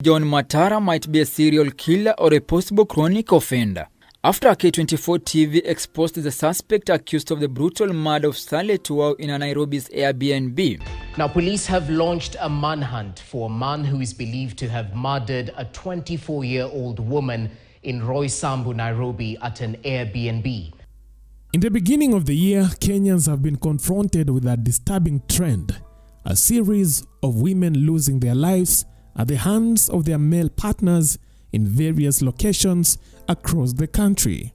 John Matara might be a serial killer or a possible chronic offender after a K24 TV exposed the suspect accused of the brutal murder of starlet wahu in Nairobi's Airbnb. Now, police have launched a manhunt for a man who is believed to have murdered a 24-year-old woman in Roysambu, Nairobi at an Airbnb. In the beginning of the year, Kenyans have been confronted with a disturbing trend, a series of women losing their lives at the hands of their male partners in various locations across the country.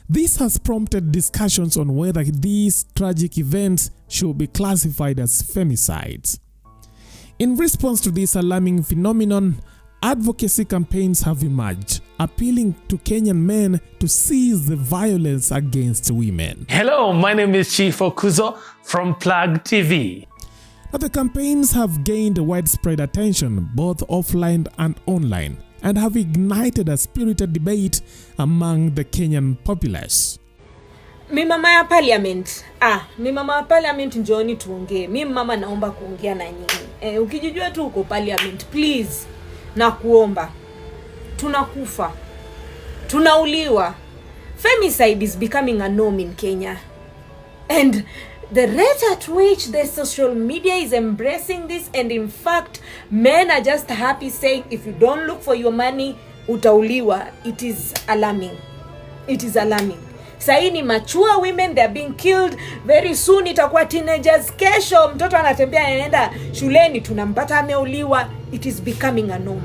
This has prompted discussions on whether these tragic events should be classified as femicides. In response to this alarming phenomenon, advocacy campaigns have emerged, appealing to Kenyan men to cease the violence against women. Hello, my name is Chief Okuzo from Plug TV. But the campaigns have gained widespread attention both offline and online and have ignited a spirited debate among the Kenyan populace. Mi mama ya parliament. Mi mama ya parliament njooni tuongee. Mi mama naomba kuongea na nyinyi. Ukijijua tu uko parliament, please. Na kuomba. Tunakufa. Tunauliwa. Femicide is becoming a norm in Kenya. And the rate at which the social media is embracing this, and in fact, men are just happy saying, if you don't look for your money, utauliwa. It is alarming. It is alarming. Sahi ni mature women, they are being killed. Very soon itakuwa teenagers. Kesho mtoto anatembea anaenda shuleni tunampata ameuliwa. It is becoming a norm.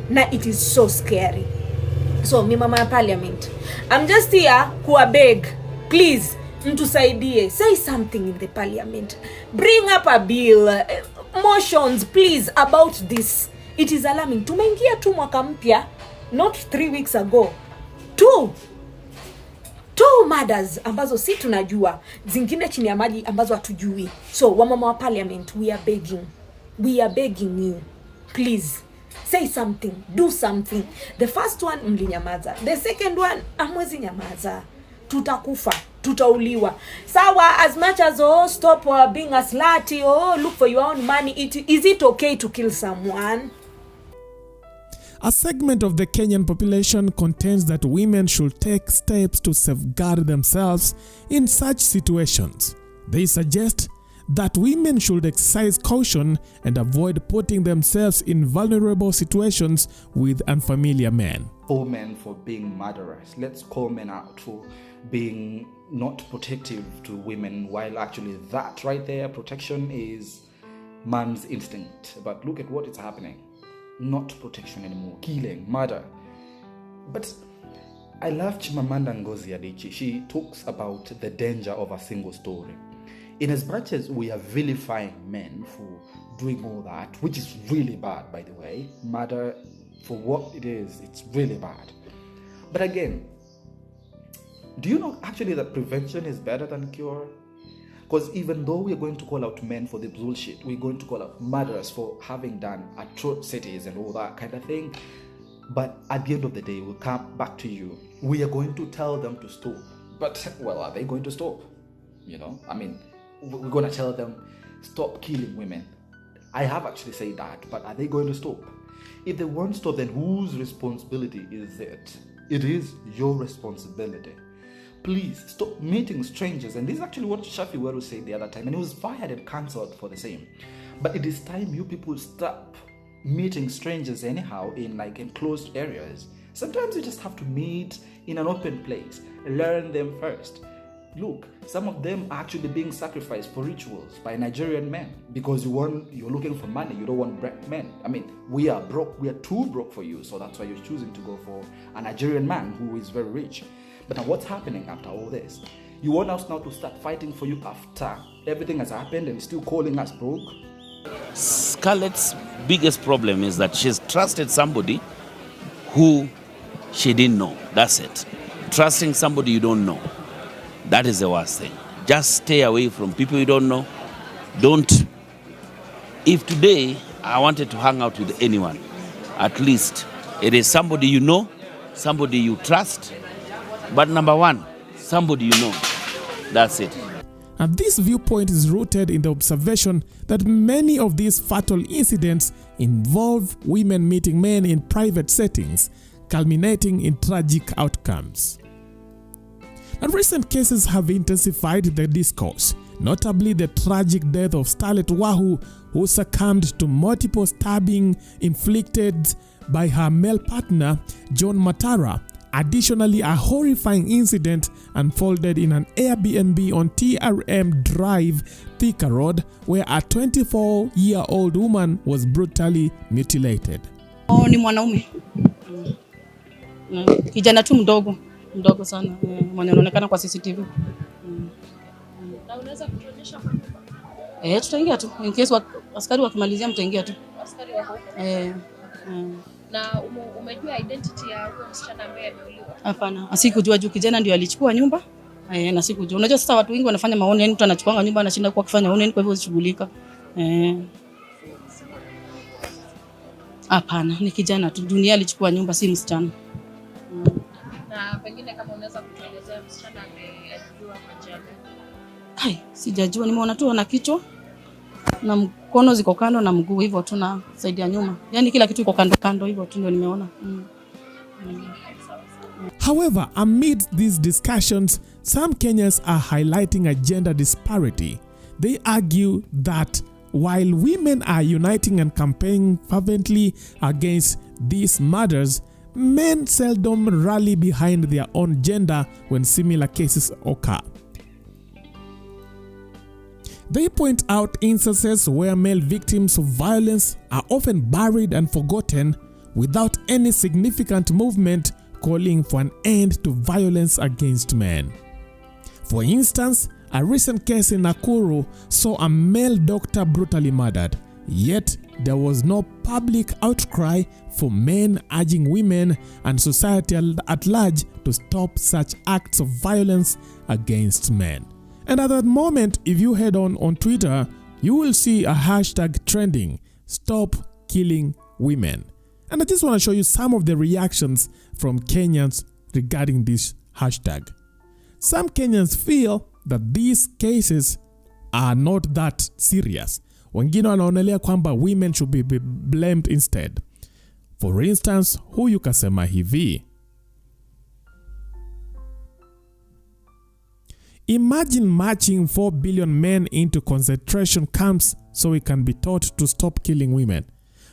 Na it is so scary. So, mi mama ya parliament, I'm just here kuwa beg. Please, mtusaidie. Say something in the parliament. Bring up a bill. Motions, please, about this. It is alarming. Tumeingia tu mwaka mpya, not 3 weeks ago. Two murders ambazo si tunajua, zingine chini ya maji ambazo hatujui. So, wamama wa parliament, we are begging you. Please, say something, do something. The first one, mlinyamaza. The second one, amwezi nyamaza. Tutakufa, tutauliwa. Sawa, as much as stop being a slutty, look for your own money, is it okay to kill someone? A segment of the Kenyan population contends that women should take steps to safeguard themselves in such situations. They suggest that women should exercise caution and avoid putting themselves in vulnerable situations with unfamiliar men. All men for being murderers. Let's call men out for being not protective to women, while actually that right there, protection is man's instinct. But look at what is happening. Not protection anymore. Killing, murder. But I love Chimamanda Ngozi Adichie. She talks about the danger of a single story. In as much as we are vilifying men for doing all that, which is really bad, by the way, murder, for what it is, it's really bad. But again, do you know actually that prevention is better than cure? Because even though we're going to call out men for the bullshit, we're going to call out murderers for having done atrocities and all that kind of thing, but at the end of the day, we'll come back to you. We are going to tell them to stop. But, well, are they going to stop? You know, I mean, we're going to tell them, stop killing women. I have actually said that, but are they going to stop? If they won't stop, then whose responsibility is it? It is your responsibility. Please stop meeting strangers. And this is actually what Shafi Weru said the other time, and he was fired and cancelled for the same. But it is time you people stop meeting strangers anyhow in like enclosed areas. Sometimes you just have to meet in an open place. Learn them first. Look, some of them are actually being sacrificed for rituals by Nigerian men because you're looking for money. You don't want broke men. I mean, we are broke. We are too broke for you. So that's why you're choosing to go for a Nigerian man who is very rich. But now what's happening after all this? You want us now to start fighting for you after everything has happened and still calling us broke? Scarlett's biggest problem is that she's trusted somebody who she didn't know. That's it. Trusting somebody you don't know. That is the worst thing. Just stay away from people you don't know. If today I wanted to hang out with anyone, at least it is somebody you know, somebody you trust, but number one, somebody you know. That's it. And this viewpoint is rooted in the observation that many of these fatal incidents involve women meeting men in private settings, culminating in tragic outcomes. And recent cases have intensified the discourse, notably the tragic death of starlet Wahu, who succumbed to multiple stabbing inflicted by her male partner, John Matara. Additionally, a horrifying incident unfolded in an Airbnb on TRM Drive, Thika Road, where a 24-year-old woman was brutally mutilated. Ni mwanaume. Kijana tu mdogo sana. Mwenye anaonekana kwa CCTV. Na unaweza kutuonyesha kwa nyumba? Tutaingia tu. In case askari wakimalizia mtaingia tu. Askari wako? Na umejua identity ya huyo msichana ambaye ameuliwa? Hapana, asikujua juu kijana ndio alichukua nyumba. Na sikujua. Unajua sasa watu wengi wanafanya maoni, yani mtu anachukua nyumba anashinda kwa kufanya maoni, kwa hivyo usishughulika. Hapana, ni kijana tu. Dunia alichukua nyumba, si msichana. Na pengine kama unaweza kutuelezea msichana ameuliwa kwa njia gani? Sijajua, nimeona tu ana kichwa na mkono ziko kando na mguu hivyo tu na side ya nyuma. Yaani kila kitu iko kando hivyo tu ndio nimeona. However, amid these discussions, some Kenyans are highlighting a gender disparity. They argue that while women are uniting and campaigning fervently against these murders, men seldom rally behind their own gender when similar cases occur. They point out instances where male victims of violence are often buried and forgotten without any significant movement calling for an end to violence against men. For instance, a recent case in Nakuru saw a male doctor brutally murdered, yet there was no public outcry for men urging women and society at large to stop such acts of violence against men. And at that moment, if you head on Twitter, you will see a hashtag trending, "Stop Killing Women." And I just want to show you some of the reactions from Kenyans regarding this hashtag. Some Kenyans feel that these cases are not that serious. Wengine wanaonelea kwamba women should be blamed instead. For instance, huyu kasema hivi: imagine marching 4 billion men into concentration camps so we can be taught to stop killing women,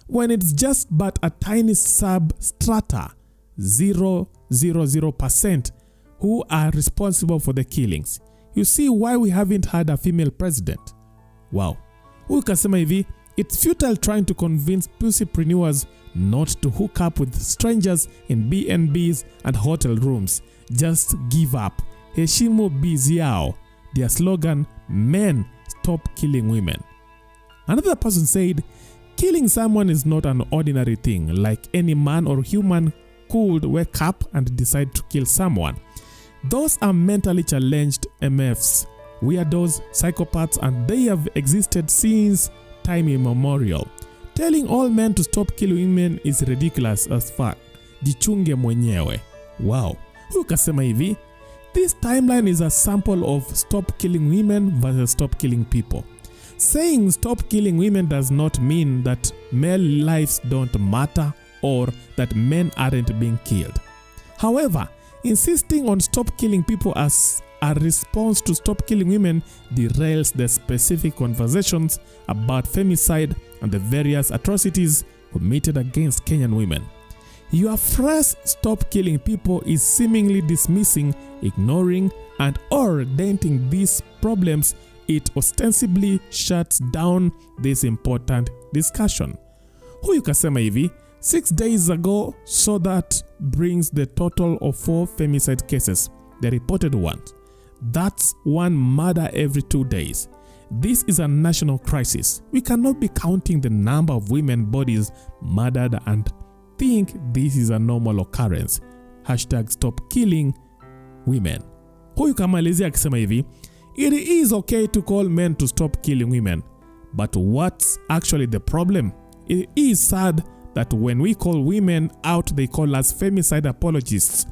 when it's just but a tiny substrata, 0.000%, who are responsible for the killings. You see why we haven't had a female president? Wow. Huyu kasema hivi: it's futile trying to convince pussy-preneurs not to hook up with strangers in B&Bs and hotel rooms. Just give up. Heshimu bizi yao. Their slogan, "Men stop killing women." Another person said, killing someone is not an ordinary thing, like any man or human could wake up and decide to kill someone. Those are mentally challenged MFs, weirdos, psychopaths, and they have existed since time immemorial. Telling all men to stop killing women is ridiculous as fuck. Jichunge mwenyewe. Wow. Huyu kasema hivi: this timeline is a sample of stop killing women versus stop killing people. Saying stop killing women does not mean that male lives don't matter or that men aren't being killed. However, insisting on stop killing people as a response to stop killing women derails the specific conversations about femicide and the various atrocities committed against Kenyan women. Your phrase "stop killing people" is seemingly dismissing, ignoring, and or denting these problems. It ostensibly shuts down this important discussion. Huyu kasema hivi: 6 days ago, so that brings the total of 4 femicide cases, the reported ones. That's one murder every 2 days. This is a national crisis. We cannot be counting the number of women bodies murdered and think this is a normal occurrence. Hashtag stop killing women. Huyu kamalizia akisema hivi: it is okay to call men to stop killing women, but what's actually the problem? It is sad that when we call women out, they call us femicide apologists.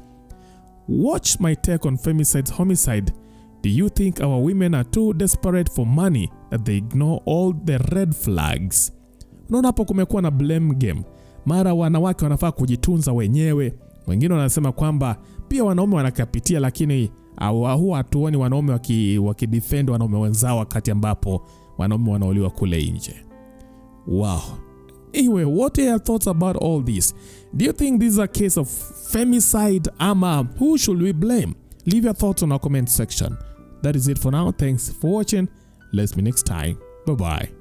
Watch my take on femicide homicide. Do you think our women are too desperate for money that they ignore all the red flags? Unaona hapo kumekuwa na blame game. Mara wanawake wanafaa kujitunza wenyewe. Wengine wanasema kwamba pia wanaume wanakapitia, lakini huwa hatuoni wanaume wakidefend wanaume wenzao wakati ambapo wanaume wanauliwa kule nje. Wow. Anyway, what are your thoughts about all this? Do you think this is a case of femicide, ama who should we blame? Leave your thoughts on our comment section. That is it for now. Thanks for watching. Let's meet next time. Bye-bye.